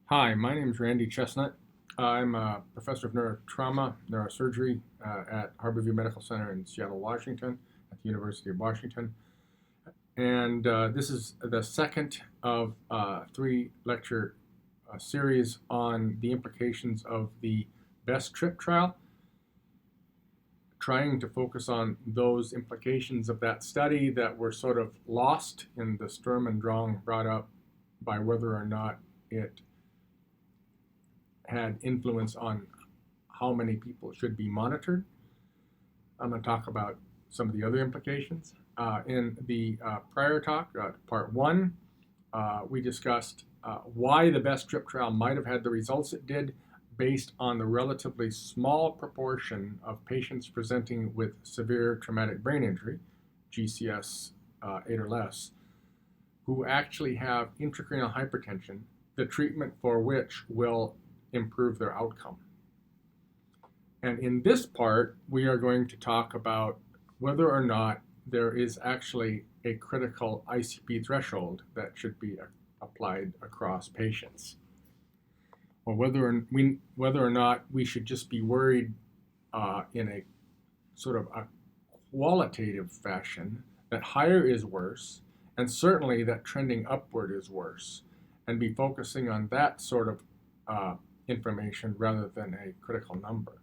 Hi, my name is Randy Chesnut. I'm a professor of neurotrauma, neurosurgery at Harborview Medical Center in Seattle, Washington, at the University of Washington. And this is the second of three lecture series on the implications of the BEST TRIP trial, trying to focus on those implications of that study that were sort of lost in the Sturm and Drang brought up by whether or not it had influence on how many people should be monitored. I'm going to talk about some of the other implications. In the prior talk, part one, we discussed why the BEST TRIP trial might have had the results it did based on the relatively small proportion of patients presenting with severe traumatic brain injury, GCS 8 or less, who actually have intracranial hypertension, the treatment for which will improve their outcome. And in this part, we are going to talk about whether or not there is actually a critical ICP threshold that should be applied across patients, or whether or not we should just be worried in a sort of a qualitative fashion that higher is worse, and certainly that trending upward is worse, and be focusing on that sort of information rather than a critical number.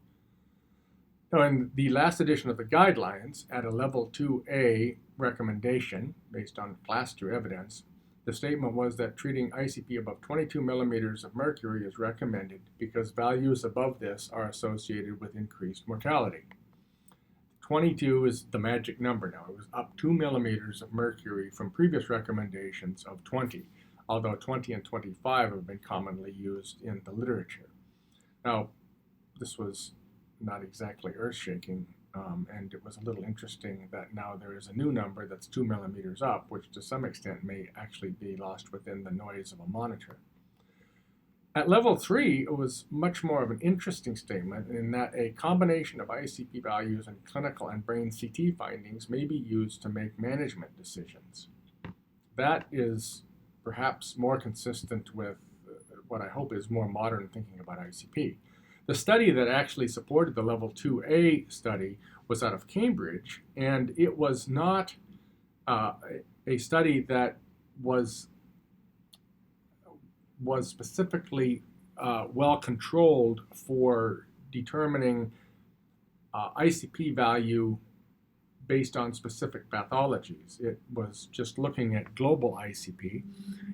Now, in the last edition of the guidelines, at a level 2A recommendation based on class 2 evidence, the statement was that treating ICP above 22 millimeters of mercury is recommended because values above this are associated with increased mortality. 22 is the magic number now. It was up 2 millimeters of mercury from previous recommendations of 20. Although 20 and 25 have been commonly used in the literature. Now, this was not exactly earth-shaking, and it was a little interesting that now there is a new number that's 2 millimeters up, which to some extent may actually be lost within the noise of a monitor. At level 3, it was much more of an interesting statement in that a combination of ICP values and clinical and brain CT findings may be used to make management decisions. That is perhaps more consistent with what I hope is more modern thinking about ICP. The study that actually supported the level 2A study was out of Cambridge, and it was not a study that was specifically well controlled for determining ICP value based on specific pathologies. It was just looking at global ICP.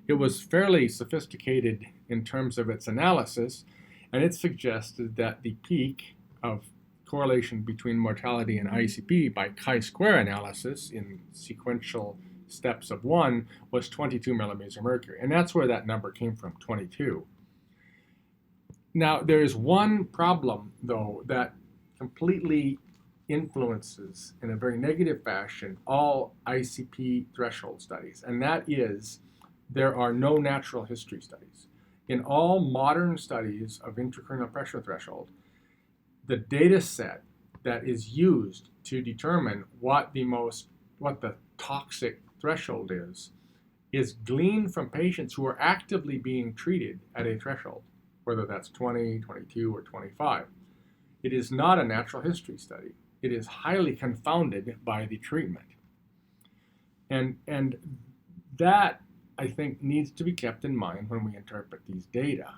It was fairly sophisticated in terms of its analysis, and it suggested that the peak of correlation between mortality and ICP by chi-square analysis in sequential steps of 1 was 22 millimeters of mercury, and that's where that number came from, 22. Now, there is one problem, though, that completely influences in a very negative fashion all ICP threshold studies, and that is there are no natural history studies. In all modern studies of intracranial pressure threshold, the data set that is used to determine what the toxic threshold is gleaned from patients who are actively being treated at a threshold, whether that's 20, 22, or 25. It is not a natural history study. It is highly confounded by the treatment. And that, I think, needs to be kept in mind when we interpret these data.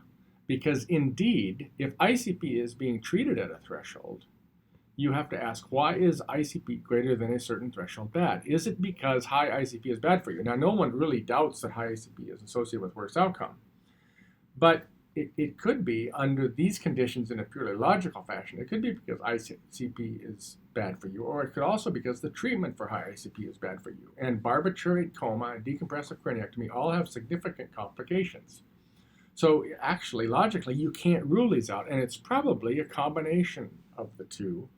Because indeed, if ICP is being treated at a threshold, you have to ask, why is ICP greater than a certain threshold bad? Is it because high ICP is bad for you? Now, no one really doubts that high ICP is associated with worse outcome. But it could be under these conditions in a purely logical fashion. It could be because ICP is bad for you, or it could also be because the treatment for high ICP is bad for you. And barbiturate coma and decompressive craniectomy all have significant complications. So actually, logically, you can't rule these out, and it's probably a combination of the two,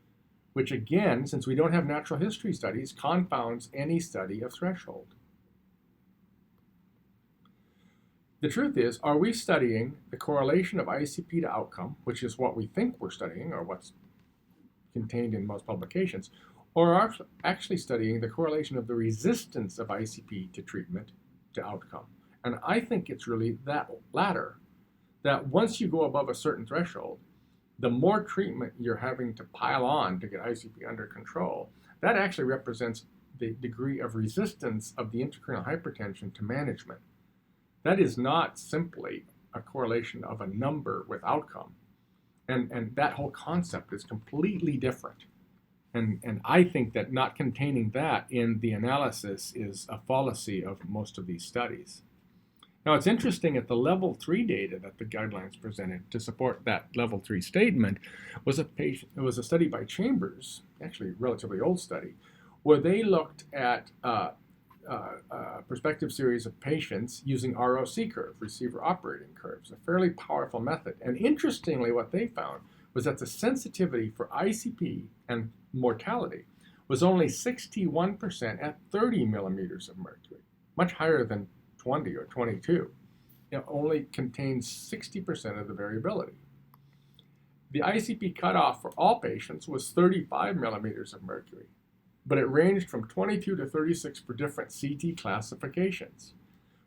which again, since we don't have natural history studies, confounds any study of threshold. The truth is, are we studying the correlation of ICP to outcome, which is what we think we're studying, or what's contained in most publications, or are actually studying the correlation of the resistance of ICP to treatment to outcome? And I think it's really that latter. that once you go above a certain threshold, the more treatment you're having to pile on to get ICP under control, that actually represents the degree of resistance of the intracranial hypertension to management. That is not simply a correlation of a number with outcome. And that whole concept is completely different. And I think that not containing that in the analysis is a fallacy of most of these studies. Now, it's interesting that the level 3 data that the guidelines presented to support that level 3 statement was a study by Chambers, actually a relatively old study, where they looked at a prospective series of patients using ROC curve, receiver operating curves, a fairly powerful method. And interestingly, what they found was that the sensitivity for ICP and mortality was only 61% at 30 millimeters of mercury, much higher than 20 or 22. It only contains 60% of the variability. The ICP cutoff for all patients was 35 millimeters of mercury, but it ranged from 22 to 36 for different CT classifications,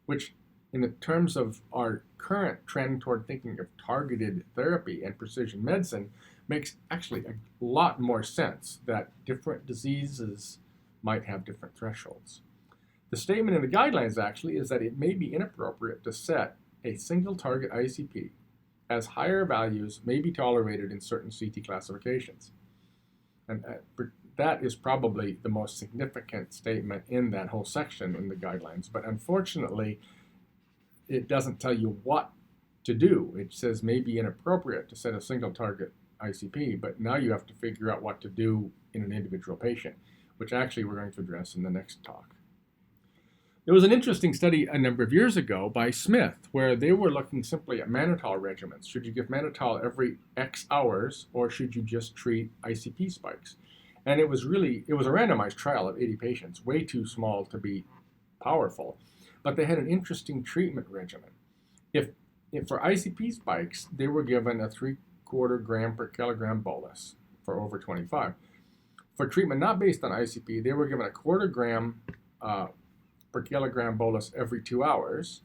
which in the terms of our current trend toward thinking of targeted therapy and precision medicine makes actually a lot more sense that different diseases might have different thresholds. The statement in the guidelines actually is that it may be inappropriate to set a single target ICP, as higher values may be tolerated in certain CT classifications. And that is probably the most significant statement in that whole section in the guidelines. But unfortunately, it doesn't tell you what to do. It says may be inappropriate to set a single target ICP, but now you have to figure out what to do in an individual patient, which actually we're going to address in the next talk. There was an interesting study a number of years ago by Smith where they were looking simply at mannitol regimens. Should you give mannitol every X hours or should you just treat ICP spikes? And it was a randomized trial of 80 patients, way too small to be powerful, but they had an interesting treatment regimen. If for ICP spikes, they were given a 3/4 gram per kilogram bolus for over 25. For treatment not based on ICP, they were given a 1/4 gram per kilogram bolus every 2 hours,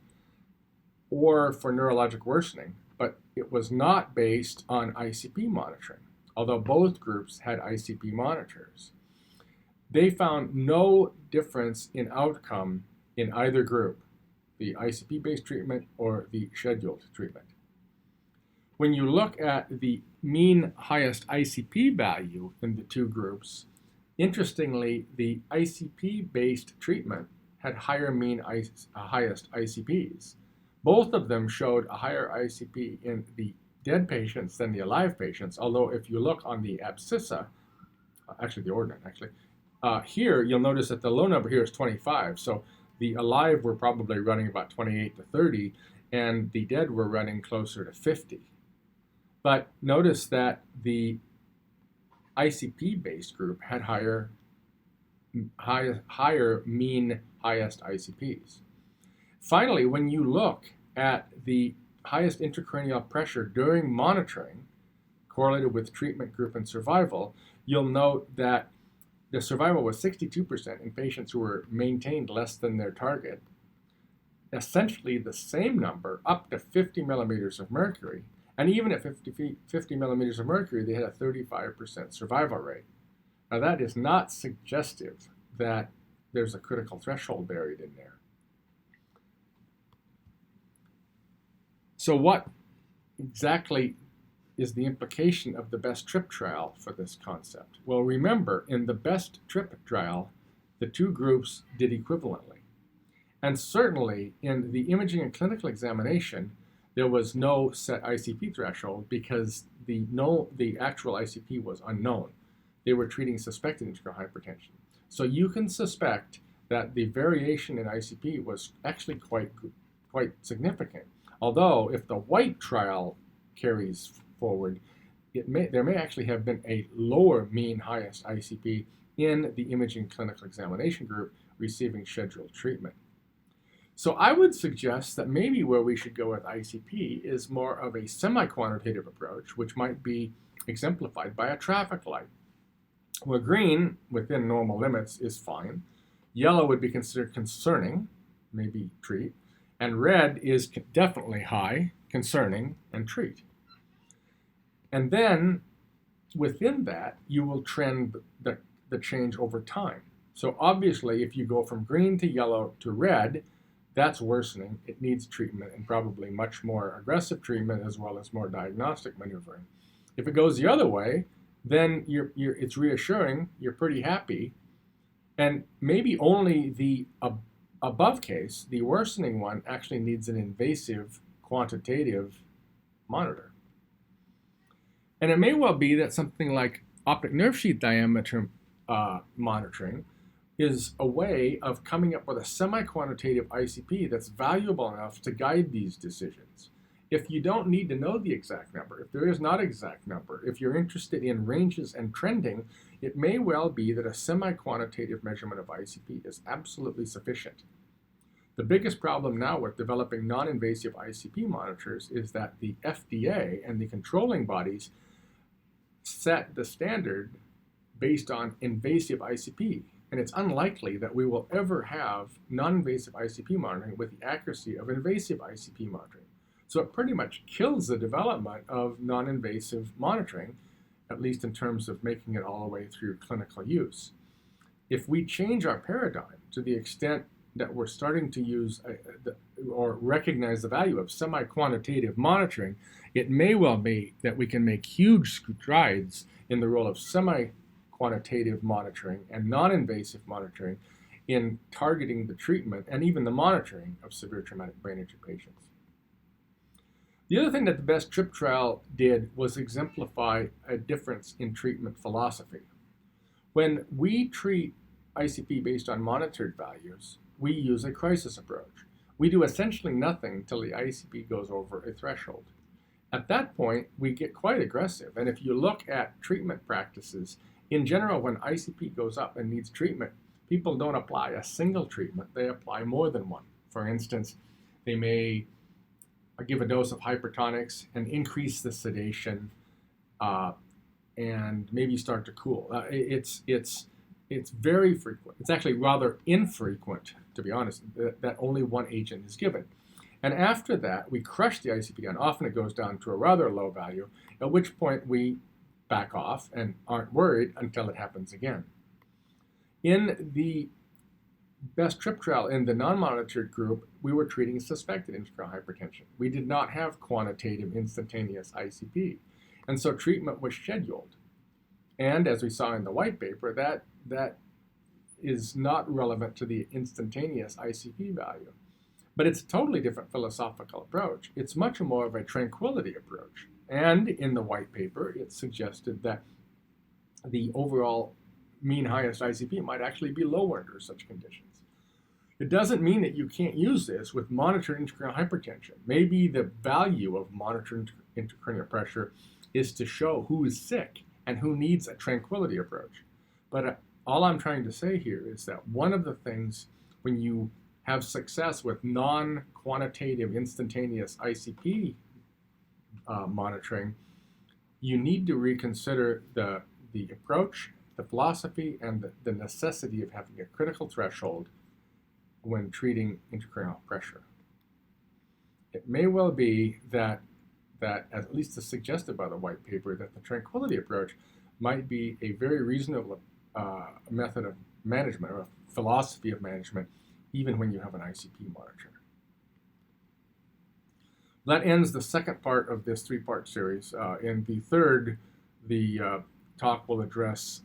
or for neurologic worsening, but it was not based on ICP monitoring, although both groups had ICP monitors. They found no difference in outcome in either group, the ICP-based treatment or the scheduled treatment. When you look at the mean highest ICP value in the two groups, interestingly, the ICP-based treatment had higher mean highest ICPs. Both of them showed a higher ICP in the dead patients than the alive patients, although if you look on the abscissa, actually the ordinate, here you'll notice that the low number here is 25, so the alive were probably running about 28 to 30, and the dead were running closer to 50. But notice that the ICP-based group had higher mean highest ICPs. Finally, when you look at the highest intracranial pressure during monitoring correlated with treatment group and survival, you'll note that the survival was 62% in patients who were maintained less than their target, essentially the same number up to 50 millimeters of mercury, and even at 50 millimeters of mercury, they had a 35% survival rate. Now that is not suggestive that there's a critical threshold buried in there. So what exactly is the implication of the BEST TRIP trial for this concept? Well, remember, in the BEST TRIP trial, the two groups did equivalently. And certainly in the imaging and clinical examination, there was no set ICP threshold because the actual ICP was unknown. They were treating suspected intracranial hypertension. So you can suspect that the variation in ICP was actually quite significant. Although if the white trial carries forward, there may actually have been a lower mean highest ICP in the imaging clinical examination group receiving scheduled treatment. So I would suggest that maybe where we should go with ICP is more of a semi-quantitative approach, which might be exemplified by a traffic light. Where green, within normal limits, is fine. Yellow would be considered concerning, maybe treat. And red is definitely high, concerning, and treat. And then within that, you will trend the change over time. So obviously, if you go from green to yellow to red, that's worsening. It needs treatment, and probably much more aggressive treatment as well as more diagnostic maneuvering. If it goes the other way, then it's reassuring, you're pretty happy, and maybe only the above case, the worsening one, actually needs an invasive quantitative monitor. And it may well be that something like optic nerve sheath diameter monitoring is a way of coming up with a semi-quantitative ICP that's valuable enough to guide these decisions. If you don't need to know the exact number, if there is not an exact number, if you're interested in ranges and trending, it may well be that a semi-quantitative measurement of ICP is absolutely sufficient. The biggest problem now with developing non-invasive ICP monitors is that the FDA and the controlling bodies set the standard based on invasive ICP. And it's unlikely that we will ever have non-invasive ICP monitoring with the accuracy of invasive ICP monitoring. So it pretty much kills the development of non-invasive monitoring, at least in terms of making it all the way through clinical use. If we change our paradigm to the extent that we're starting to use or recognize the value of semi-quantitative monitoring, it may well be that we can make huge strides in the role of semi-quantitative monitoring and non-invasive monitoring in targeting the treatment and even the monitoring of severe traumatic brain injury patients. The other thing that the BEST TRIP trial did was exemplify a difference in treatment philosophy. When we treat ICP based on monitored values, we use a crisis approach. We do essentially nothing till the ICP goes over a threshold. At that point, we get quite aggressive. And if you look at treatment practices, in general, when ICP goes up and needs treatment, people don't apply a single treatment, they apply more than one. For instance, they may give a dose of hypertonics and increase the sedation and maybe start to cool. It's very frequent. It's actually rather infrequent, to be honest, that only one agent is given. And after that, we crush the ICP, and often it goes down to a rather low value, at which point we back off and aren't worried until it happens again. In the BEST TRIP trial, in the non-monitored group, we were treating suspected intracranial hypertension. We did not have quantitative instantaneous ICP, and so treatment was scheduled. And as we saw in the white paper, that is not relevant to the instantaneous ICP value. But it's a totally different philosophical approach. It's much more of a tranquility approach. And in the white paper, it suggested that the overall mean highest ICP might actually be lower under such conditions. It doesn't mean that you can't use this with monitored intracranial hypertension. Maybe the value of monitored intracranial pressure is to show who is sick and who needs a tranquility approach. But all I'm trying to say here is that one of the things when you have success with non-quantitative instantaneous ICP monitoring, you need to reconsider the approach, the philosophy, and the necessity of having a critical threshold when treating intracranial pressure. It may well be that at least as suggested by the white paper, that the tranquility approach might be a very reasonable method of management or a philosophy of management, even when you have an ICP monitor. That ends the second part of this three-part series. In the third, the talk will address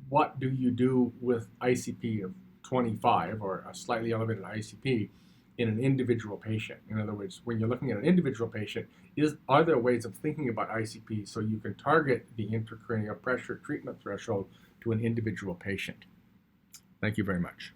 what do you do with ICP of 25 or a slightly elevated ICP in an individual patient. In other words, when you're looking at an individual patient, are there ways of thinking about ICP so you can target the intracranial pressure treatment threshold to an individual patient? Thank you very much.